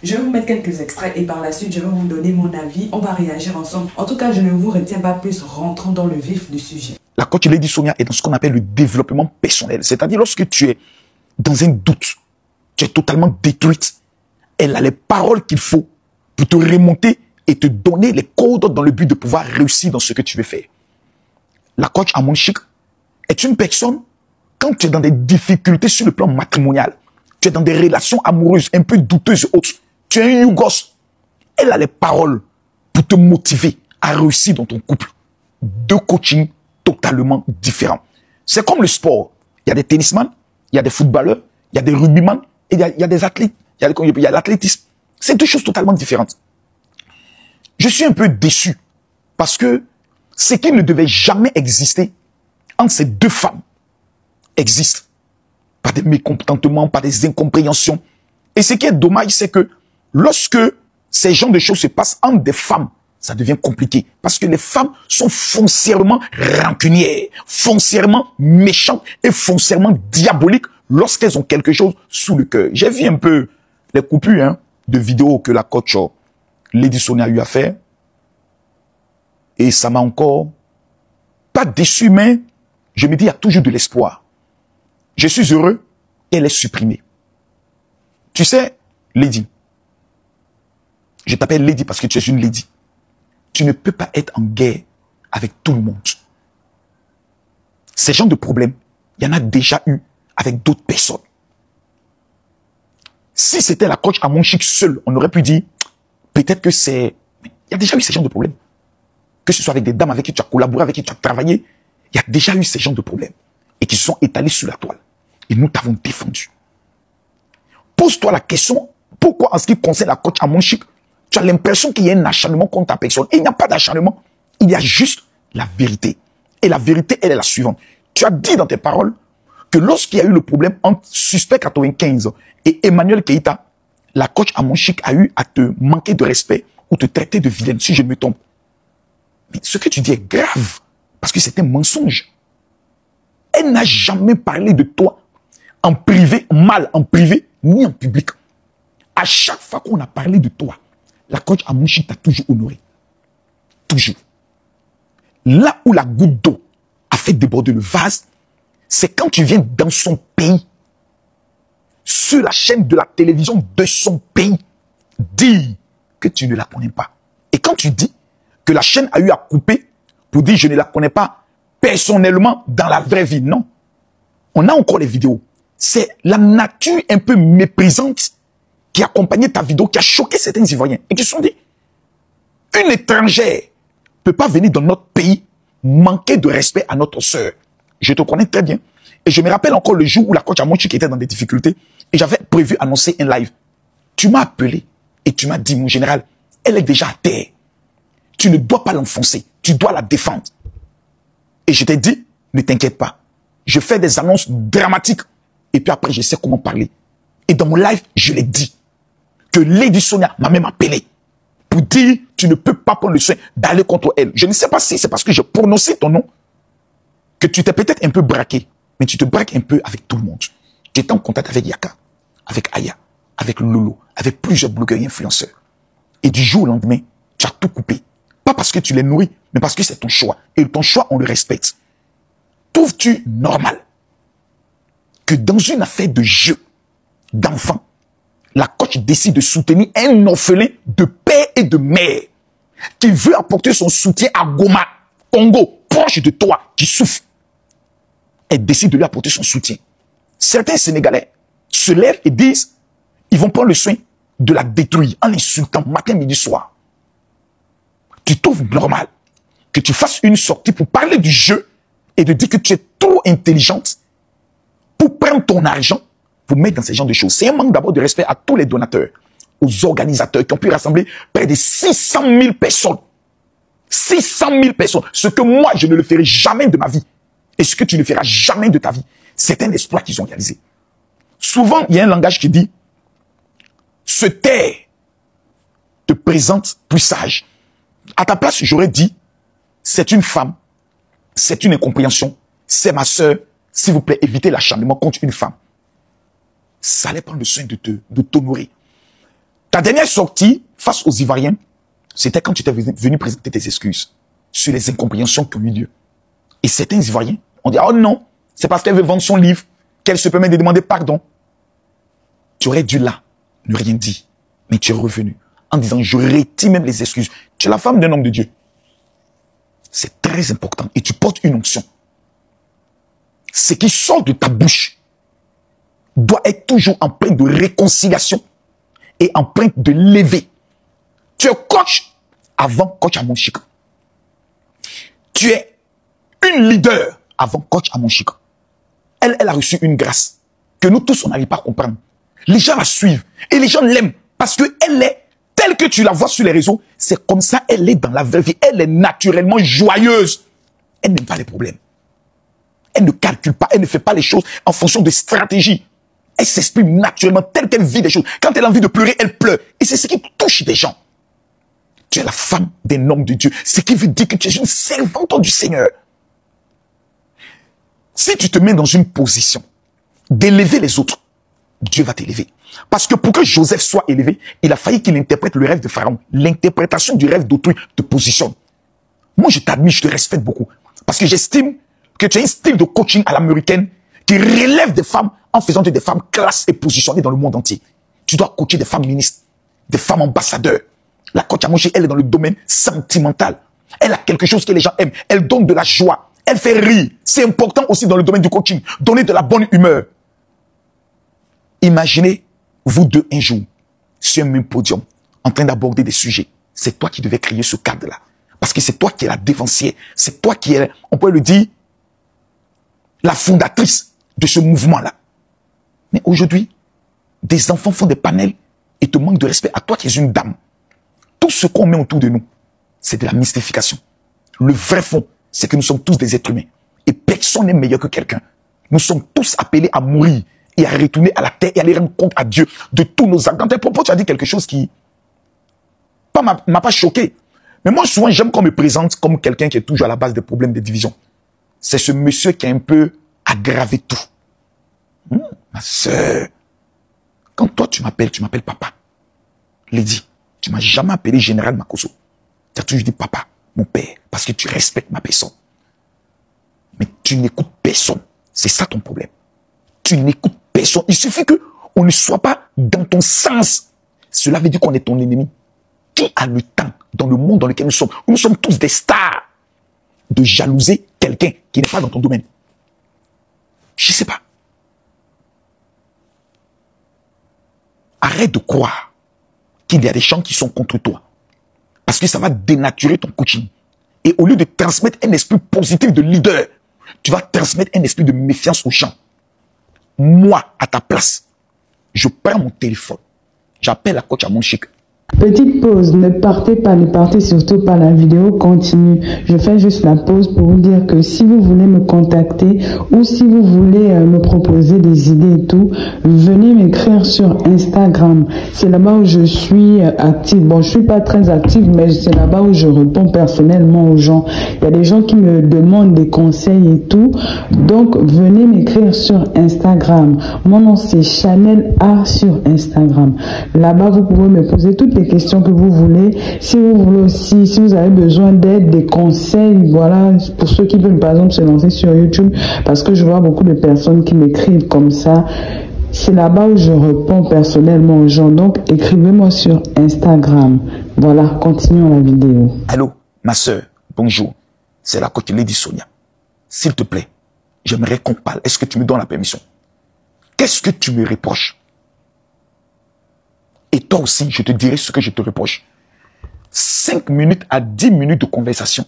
Je vais vous mettre quelques extraits et par la suite, je vais vous donner mon avis. On va réagir ensemble. En tout cas, je ne vous retiens pas plus, rentrons dans le vif du sujet. La coach Lady Sonia est dans ce qu'on appelle le développement personnel. C'est-à-dire lorsque tu es dans un doute, tu es totalement détruite. Elle a les paroles qu'il faut pour te remonter et te donner les codes dans le but de pouvoir réussir dans ce que tu veux faire. La coach Amon Chic est une personne, quand tu es dans des difficultés sur le plan matrimonial, tu es dans des relations amoureuses un peu douteuses et autres, tu es un yougos, elle a les paroles pour te motiver à réussir dans ton couple. Deux coachings totalement différents. C'est comme le sport. Il y a des tennisman, il y a des footballeurs, il y a des rugbyman, et il y a des athlètes, il y a l'athlétisme. C'est deux choses totalement différentes. Je suis un peu déçu parce que ce qui ne devait jamais exister entre ces deux femmes existe. Par des mécontentements, par des incompréhensions. Et ce qui est dommage, c'est que lorsque ces genres de choses se passent entre des femmes, ça devient compliqué. Parce que les femmes sont foncièrement rancunières, foncièrement méchantes et foncièrement diaboliques lorsqu'elles ont quelque chose sous le cœur. J'ai vu un peu les coupures de vidéos que la coach Lady Sonia a eu à faire. Et ça m'a encore pas déçu, mais je me dis, il y a toujours de l'espoir. Je suis heureux, elle est supprimée. Tu sais, Lady, je t'appelle Lady parce que tu es une Lady. Tu ne peux pas être en guerre avec tout le monde. Ces genres de problèmes, il y en a déjà eu avec d'autres personnes. Si c'était la coach Amon Chic seule, on aurait pu dire, peut-être que c'est... Il y a déjà eu ces genres de problèmes. Que ce soit avec des dames avec qui tu as collaboré, avec qui tu as travaillé, il y a déjà eu ces genres de problèmes. Et qui se sont étalés sur la toile. Et nous t'avons défendu. Pose-toi la question, pourquoi en ce qui concerne la coach Amon Chic, tu as l'impression qu'il y a un acharnement contre ta personne. Et il n'y a pas d'acharnement. Il y a juste la vérité. Et la vérité, elle est la suivante. Tu as dit dans tes paroles que lorsqu'il y a eu le problème entre Suspect 95 et Emmanuel Keïta, la coach Amon Chic a eu à te manquer de respect ou te traiter de vilaine, si je me trompe. Mais ce que tu dis est grave, parce que c'est un mensonge. Elle n'a jamais parlé de toi en privé, mal en privé, ni en public. À chaque fois qu'on a parlé de toi, la coach Amon Chic t'a toujours honoré. Toujours. Là où la goutte d'eau a fait déborder le vase, c'est quand tu viens dans son pays, sur la chaîne de la télévision de son pays, dire que tu ne la connais pas. Et quand tu dis que la chaîne a eu à couper pour dire je ne la connais pas personnellement dans la vraie vie, non. On a encore les vidéos. C'est la nature un peu méprisante qui accompagnait ta vidéo, qui a choqué certains Ivoiriens. Et qui se sont dit, une étrangère ne peut pas venir dans notre pays manquer de respect à notre sœur. Je te connais très bien. Et je me rappelle encore le jour où la coach Amon Chic était dans des difficultés et j'avais prévu annoncer un live. Tu m'as appelé et tu m'as dit, mon général, elle est déjà à terre. Tu ne dois pas l'enfoncer. Tu dois la défendre. Et je t'ai dit, ne t'inquiète pas. Je fais des annonces dramatiques. Et puis après, je sais comment parler. Et dans mon live, je l'ai dit. Que Lady Sonia m'a même appelé. Pour dire, tu ne peux pas prendre le soin d'aller contre elle. Je ne sais pas si c'est parce que j'ai prononcé ton nom. Que tu t'es peut-être un peu braqué. Mais tu te braques un peu avec tout le monde. Tu étais en contact avec Yaka. Avec Aya. Avec Lolo. Avec plusieurs blogueurs et influenceurs. Et du jour au lendemain, tu as tout coupé. Pas parce que tu les nourris, mais parce que c'est ton choix. Et ton choix, on le respecte. Trouves-tu normal que dans une affaire de jeu d'enfant, la coach décide de soutenir un orphelin de père et de mère qui veut apporter son soutien à Goma, Congo, proche de toi, qui souffre. Elle décide de lui apporter son soutien. Certains Sénégalais se lèvent et disent, ils vont prendre le soin de la détruire en l'insultant matin, midi, soir. Tu trouves normal que tu fasses une sortie pour parler du jeu et de dire que tu es trop intelligente pour prendre ton argent pour mettre dans ces genres de choses. C'est un manque d'abord de respect à tous les donateurs, aux organisateurs qui ont pu rassembler près de 600 000 personnes. 600 000 personnes. Ce que moi, je ne le ferai jamais de ma vie. Et ce que tu ne feras jamais de ta vie. C'est un exploit qu'ils ont réalisé. Souvent, il y a un langage qui dit se taire te présente plus sage. À ta place, j'aurais dit c'est une femme, c'est une incompréhension, c'est ma sœur, s'il vous plaît, évitez l'acharnement contre une femme. Ça allait prendre le soin de t'honorer. Ta dernière sortie face aux Ivoiriens, c'était quand tu étais venu présenter tes excuses sur les incompréhensions qui ont eu lieu. Et certains Ivoiriens ont dit, oh non, c'est parce qu'elle veut vendre son livre qu'elle se permet de demander pardon. Tu aurais dû là ne rien dire, mais tu es revenu en disant, je retire même les excuses. Tu es la femme d'un homme de Dieu. C'est très important et tu portes une onction. Ce qui sort de ta bouche doit être toujours empreint de réconciliation et empreinte de lever. Tu es coach avant coach Amon Chika. Tu es une leader avant coach Amon Chika. Elle a reçu une grâce que nous tous on n'arrive pas à comprendre. Les gens la suivent et les gens l'aiment parce qu'elle est telle que tu la vois sur les réseaux. C'est comme ça elle est dans la vraie vie. Elle est naturellement joyeuse. Elle n'aime pas les problèmes. Elle ne calcule pas. Elle ne fait pas les choses en fonction de stratégie. Elle s'exprime naturellement telle qu'elle vit des choses. Quand elle a envie de pleurer, elle pleure. Et c'est ce qui touche des gens. Tu es la femme d'un homme de Dieu. Ce qui veut dire que tu es une servante du Seigneur. Si tu te mets dans une position d'élever les autres, Dieu va t'élever. Parce que pour que Joseph soit élevé, il a fallu qu'il interprète le rêve de Pharaon. L'interprétation du rêve d'autrui te positionne. Moi, je t'admire, je te respecte beaucoup. Parce que j'estime que tu as un style de coaching à l'américaine qui relève des femmes en faisant des femmes classes et positionnées dans le monde entier. Tu dois coacher des femmes ministres, des femmes ambassadeurs. La coach Amonchi, elle est dans le domaine sentimental. Elle a quelque chose que les gens aiment. Elle donne de la joie. Elle fait rire. C'est important aussi dans le domaine du coaching. Donner de la bonne humeur. Imaginez, vous deux, un jour, sur un même podium, en train d'aborder des sujets. C'est toi qui devais créer ce cadre-là. Parce que c'est toi qui es la dévancière. C'est toi qui es, on peut le dire, la fondatrice de ce mouvement-là. Mais aujourd'hui, des enfants font des panels et te manquent de respect à toi qui es une dame. Tout ce qu'on met autour de nous, c'est de la mystification. Le vrai fond, c'est que nous sommes tous des êtres humains. Et personne n'est meilleur que quelqu'un. Nous sommes tous appelés à mourir et à retourner à la terre et à aller rendre compte à Dieu de tous nos actes. Dans tes propos, tu as dit quelque chose qui m'a pas choqué. Mais moi, souvent, j'aime qu'on me présente comme quelqu'un qui est toujours à la base des problèmes de division. C'est ce monsieur qui a un peu aggravé tout. Ma soeur, quand toi tu m'appelles papa. Lady, tu m'as jamais appelé général Makoso. Tu as toujours dit papa, mon père, parce que tu respectes ma personne. Mais tu n'écoutes personne. C'est ça ton problème. Tu n'écoutes personne. Il suffit que on ne soit pas dans ton sens. Cela veut dire qu'on est ton ennemi. Qui a le temps dans le monde dans lequel nous sommes tous des stars, de jalouser quelqu'un qui n'est pas dans ton domaine? Je ne sais pas. Arrête de croire qu'il y a des gens qui sont contre toi. Parce que ça va dénaturer ton coaching. Et au lieu de transmettre un esprit positif de leader, tu vas transmettre un esprit de méfiance aux gens. Moi, à ta place, je prends mon téléphone. J'appelle la coach Amon Chika. Petite pause, ne partez surtout pas, la vidéo continue. Je fais juste la pause pour vous dire que si vous voulez me contacter ou si vous voulez me proposer des idées et tout, venez m'écrire sur Instagram. C'est là-bas où je suis active. Bon, je suis pas très active, mais c'est là-bas où je réponds personnellement aux gens. Il y a des gens qui me demandent des conseils et tout. Donc, venez m'écrire sur Instagram. Mon nom, c'est Chanel A sur Instagram. Là-bas, vous pouvez me poser toutes les questions que vous voulez. Si vous voulez aussi, si vous avez besoin d'aide, des conseils, voilà, pour ceux qui veulent par exemple se lancer sur YouTube, parce que je vois beaucoup de personnes qui m'écrivent comme ça. C'est là-bas où je réponds personnellement aux gens. Donc, écrivez-moi sur Instagram. Voilà, continuons la vidéo. Allô, ma soeur, bonjour. C'est la coach Lady Sonia. S'il te plaît, j'aimerais qu'on parle. Est-ce que tu me donnes la permission? Qu'est-ce que tu me reproches? Et toi aussi, je te dirai ce que je te reproche. 5 minutes à 10 minutes de conversation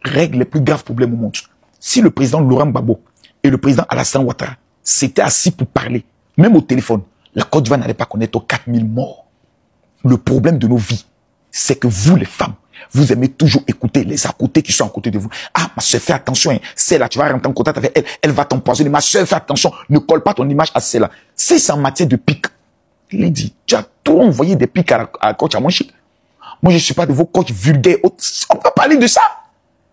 règlent les plus graves problèmes au monde. Si le président Laurent Gbagbo et le président Alassane Ouattara s'étaient assis pour parler, même au téléphone, la Côte d'Ivoire n'allait pas connaître 4000 morts. Le problème de nos vies, c'est que vous, les femmes, vous aimez toujours écouter les à côté qui sont à côté de vous. Ah, ma soeur, fais attention, hein. Celle-là, tu vas rentrer en contact avec elle, elle va t'empoisonner. Ma soeur, fais attention, ne colle pas ton image à celle-là. Si c'est en matière de pique, il dit, tu as trop envoyé des pics à coach Amon Chika. Moi, je ne suis pas de vos coachs vulgaires. On peut parler de ça.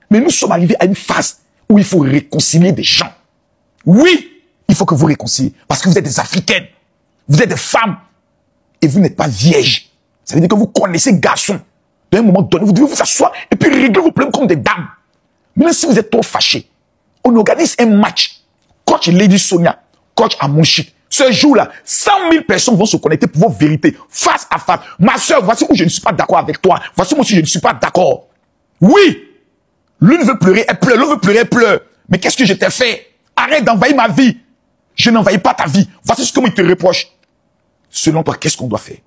Mais nous sommes arrivés à une phase où il faut réconcilier des gens. Oui, il faut que vous réconciliez. Parce que vous êtes des Africaines. Vous êtes des femmes et vous n'êtes pas vierge. Ça veut dire que vous connaissez garçon. À un moment donné, vous devez vous asseoir et puis régler vos problèmes comme des dames. Même si vous êtes trop fâché, on organise un match. Coach Lady Sonia, coach Amonchik. Ce jour-là, 100 000 personnes vont se connecter pour vos vérités, face à face. Ma soeur, voici où je ne suis pas d'accord avec toi. Voici moi aussi je ne suis pas d'accord. Oui, l'une veut pleurer, elle pleure. L'autre veut pleurer, elle pleure. Mais qu'est-ce que je t'ai fait? Arrête d'envahir ma vie. Je n'envahis pas ta vie. Voici ce que moi, il te reproche. Selon toi, qu'est-ce qu'on doit faire?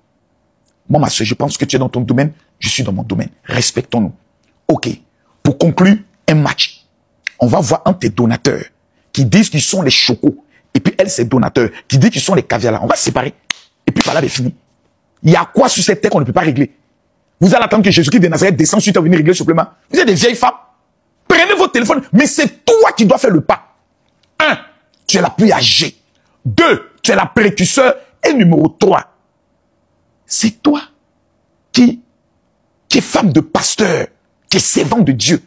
Moi, ma soeur, je pense que tu es dans ton domaine. Je suis dans mon domaine. Respectons-nous. OK. Pour conclure un match, on va voir un de tes donateurs qui disent qu'ils sont les chocos. Et puis elle, ses donateurs qui disent qu'ils sont les caviars là. On va se séparer. Et puis par là, c'est fini. Il y a quoi sur cette terre qu'on ne peut pas régler? Vous allez attendre que Jésus-Christ de Nazareth descende ensuite à venir régler ce problème. Vous êtes des vieilles femmes. Prenez votre téléphone. Mais c'est toi qui dois faire le pas. 1. Tu es la plus âgée. 2. Tu es la précurseur. Et numéro 3. C'est toi qui es femme de pasteur, qui est servante de Dieu.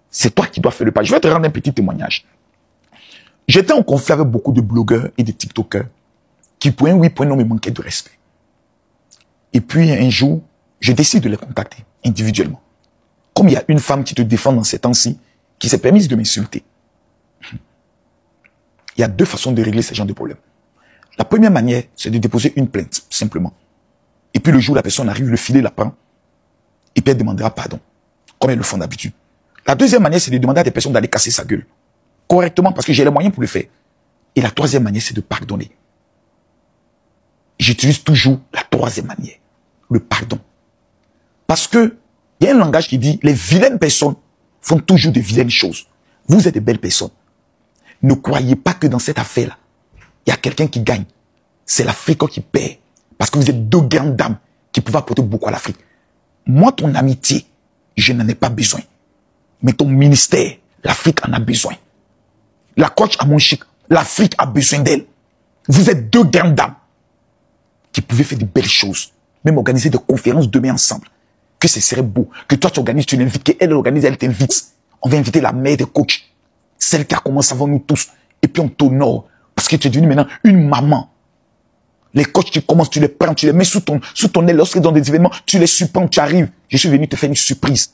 C'est toi qui dois faire le pas. Je vais te rendre un petit témoignage. J'étais en conflit avec beaucoup de blogueurs et de TikTokers qui, point oui, point non, me manquaient de respect. Et puis, un jour, je décide de les contacter individuellement. Comme il y a une femme qui te défend dans ces temps-ci, qui s'est permise de m'insulter. Il y a 2 façons de régler ce genre de problème. La première manière, c'est de déposer une plainte, simplement. Et puis le jour où la personne arrive, le filet la prend, et puis elle demandera pardon, comme elles le font d'habitude. La deuxième manière, c'est de demander à des personnes d'aller casser sa gueule. Correctement, parce que j'ai les moyens pour le faire. Et la troisième manière, c'est de pardonner. J'utilise toujours la troisième manière, le pardon. Parce que, il y a un langage qui dit, les vilaines personnes font toujours de vilaines choses. Vous êtes de belles personnes. Ne croyez pas que dans cette affaire-là, il y a quelqu'un qui gagne. C'est l'Afrique qui perd. Parce que vous êtes 2 grandes dames qui peuvent apporter beaucoup à l'Afrique. Moi, ton amitié, je n'en ai pas besoin. Mais ton ministère, l'Afrique en a besoin. La coach Amonchik, l'Afrique a besoin d'elle. Vous êtes 2 grandes dames qui pouvaient faire de belles choses. Même organiser des conférences demain ensemble. Que ce serait beau. Que toi, tu organises, tu l'invites. Qu'elle organise, elle t'invite. On va inviter la mère des coachs. Celle qui a commencé avant nous tous. Et puis on t'honore. Parce que tu es devenue maintenant une maman. Les coachs, tu commences, tu les prends, tu les mets sous ton aile. Lorsqu'ils dans des événements, tu les surprends, tu arrives. Je suis venu te faire une surprise.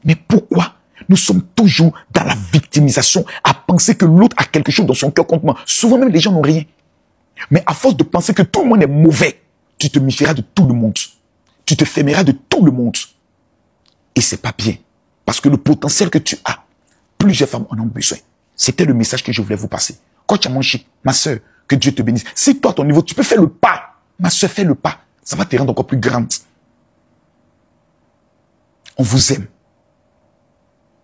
Mais pourquoi nous sommes toujours dans la victimisation, à penser que l'autre a quelque chose dans son cœur contre moi? Souvent même, les gens n'ont rien. Mais à force de penser que tout le monde est mauvais, tu te méfieras de tout le monde. Tu te fermeras de tout le monde. Et c'est pas bien. Parce que le potentiel que tu as, plusieurs femmes en ont besoin. C'était le message que je voulais vous passer. Coach Amonchik, ma soeur, que Dieu te bénisse. Si toi, à ton niveau, tu peux faire le pas. Ma soeur, fais le pas. Ça va te rendre encore plus grande. On vous aime.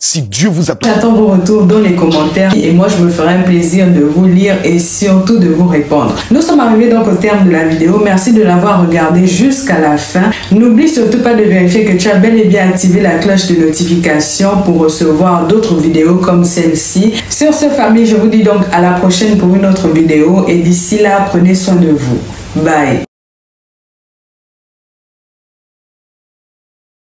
Si Dieu vous a... J'attends vos retours dans les commentaires et moi je me ferai un plaisir de vous lire et surtout de vous répondre. Nous sommes arrivés donc au terme de la vidéo. Merci de l'avoir regardé jusqu'à la fin. N'oublie surtout pas de vérifier que tu as bel et bien activé la cloche de notification pour recevoir d'autres vidéos comme celle-ci. Sur ce, famille, je vous dis donc à la prochaine pour une autre vidéo et d'ici là, prenez soin de vous. Bye.